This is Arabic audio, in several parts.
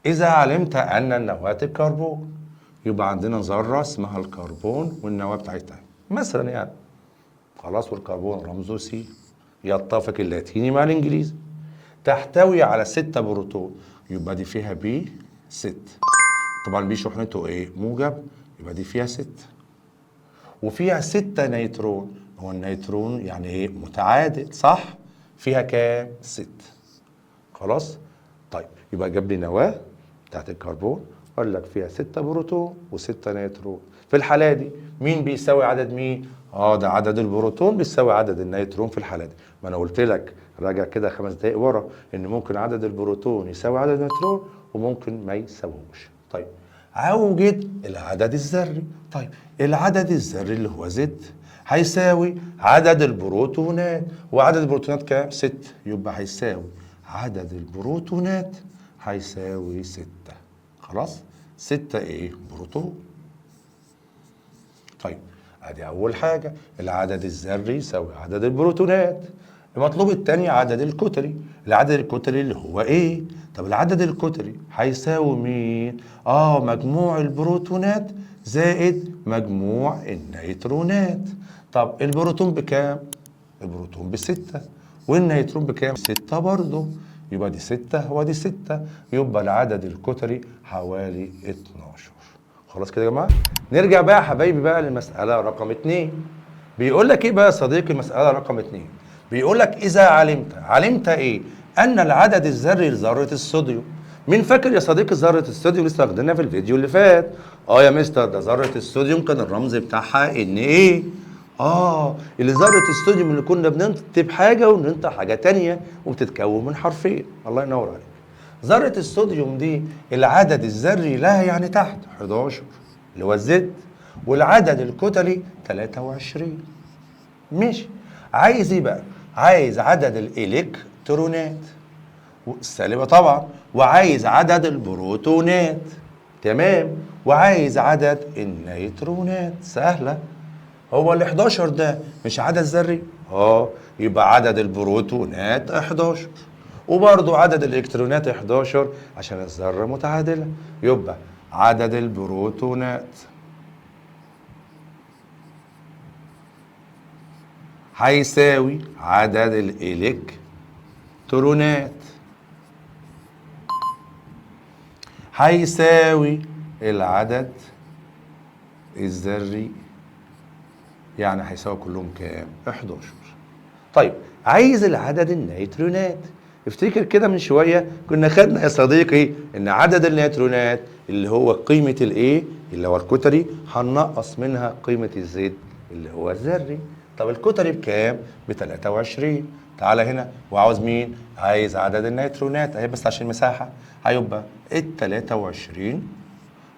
إذا علمت أن النواة الكربون، يبقى عندنا ذرة اسمها الكربون والنواة بتاعتها مثلا يعني. خلاص، والكربون رمزه سي، يتفق اللاتيني مع الإنجليزي. تحتوي على 6 بروتون، يبقى دي فيها بي 6. طبعا بي شحنته ايه؟ موجب، يبقى دي فيها 6. وفيها 6 نيترون، هو النيترون يعني ايه؟ متعادل، صح؟ فيها كام؟ 6. خلاص؟ طيب يبقى جاب لي نواة بتاعت الكربون، قال لك فيها 6 بروتون و6 نيترون. في الحالة دي مين بيساوي عدد مين؟ ده عدد البروتون بيساوي عدد النيترون في الحالة دي. ما انا قلت لك راجع كده 5 دقايق ورا ان ممكن عدد البروتون يساوي عدد النيترون وممكن ما يساويهوش. طيب اوجد العدد الذري. طيب العدد الذري اللي هو زد هيساوي عدد البروتونات، وعدد البروتونات كام؟ 6، يبقى هيساوي عدد البروتونات هيساوي 6. خلاص؟ 6 ايه؟ بروتون. طيب ادي اول حاجه، العدد الذري يساوي عدد البروتونات. المطلوب الثاني عدد الكتلي. العدد الكتلي اللي هو ايه؟ طب العدد الكتلي هيساوي مين؟ مجموع البروتونات زائد مجموع النيترونات. طب البروتون بكام؟ البروتون ب6، والنيترون بكام؟ 6 برضه، يبقى دي 6 ودي 6، يبقى العدد الكتلي حوالي 12. خلاص كده يا جماعه؟ نرجع بقى يا حبايبي بقى للمساله رقم 2. بيقول لك ايه بقى يا صديقي المساله رقم 2؟ بيقول لك اذا علمت ايه؟ ان العدد الذري لذره الصوديوم. مين فاكر يا صديقي ذره الصوديوم اللي استخدمناها في الفيديو اللي فات؟ يا مستر، ده ذره الصوديوم كان الرمز بتاعها ان ايه؟ اللي ذره الصوديوم اللي كنا بنكتب حاجه وننطق حاجه تانية وبتتكون من حرفين. الله ينور عليك. ذره الصوديوم دي العدد الذري لها يعني تحت 11 اللي هو الزد، والعدد الكتلي 23. ماشي. عايز ايه بقى؟ عايز عدد الالكترونات السالبه طبعا، وعايز عدد البروتونات، تمام، وعايز عدد النيترونات. سهله. هو ال 11 ده مش عدد ذري؟ يبقى عدد البروتونات 11 وبرضه عدد الالكترونات 11 عشان الذره متعادله، يبقى عدد البروتونات هيساوي عدد الالكترونات هيساوي العدد الذري، يعني هيساوي كلهم كام؟ 11. طيب عايز العدد النيترونات. افتكر كده من شويه كنا خدنا يا صديقي ان عدد النيترونات اللي هو قيمه الايه اللي هو الكتلي هننقص منها قيمه الزد اللي هو الذري. طب الكتلي بكام؟ ب 23. تعالى هنا وعاوز مين؟ عايز عدد النيترونات اهي، بس عشان المساحه هيبقى ال 23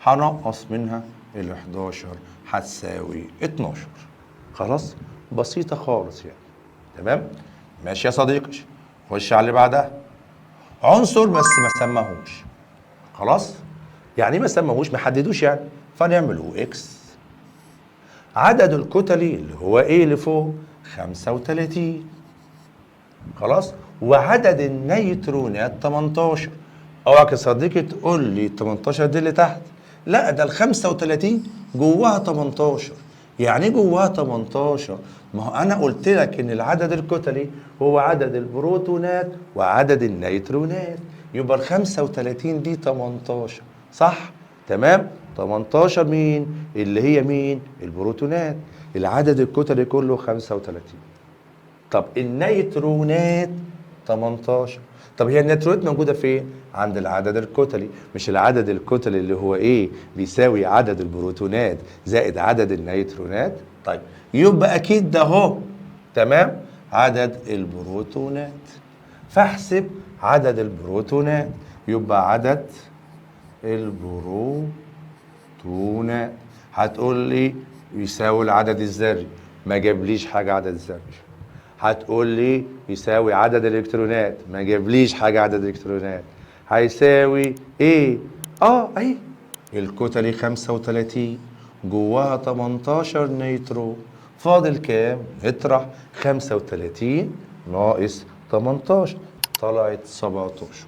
هنقص منها ال 11 هتساوي 12. خلاص؟ بسيطه خالص يعني. تمام؟ ماشي يا صديقي. خش على اللي بعدها. عنصر بس ما سماهوش. خلاص؟ يعني ما سماهوش، ما حددوش يعني، فنعمله اكس. عدد الكتلي اللي هو ايه اللي فوق؟ 35. خلاص؟ وعدد النيترونات 18. اوعك يا صديقي تقول لي 18 دي اللي تحت، لا ده ال 35 جواها 18. يعني ايه جواها 18؟ ما هو انا قلت لك ان العدد الكتلي هو عدد البروتونات وعدد النيترونات، يبقى ال 35 دي 18، صح؟ تمام؟ 18 مين؟ اللي هي مين؟ البروتونات. العدد الكتلي كله 35. طب النيترونات 18. طب هي النيترونات موجوده فين؟ عند العدد الكتلي، مش العدد الكتلي اللي هو ايه؟ بيساوي عدد البروتونات زائد عدد النيترونات. طيب يبقى اكيد ده اهو، تمام، عدد البروتونات. فاحسب عدد البروتونات، يبقى عدد البروتونات هتقول لي يساوي العدد الذري، ما جابليش حاجه عدد الذري. هتقول لي يساوي عدد الالكترونات، ما جابليش حاجه عدد الالكترونات. هيساوي ايه؟ اهي الكتلي 35 جواها 18 نيترون، فاضل كام؟ اطرح 35 ناقص 18 طلعت 17.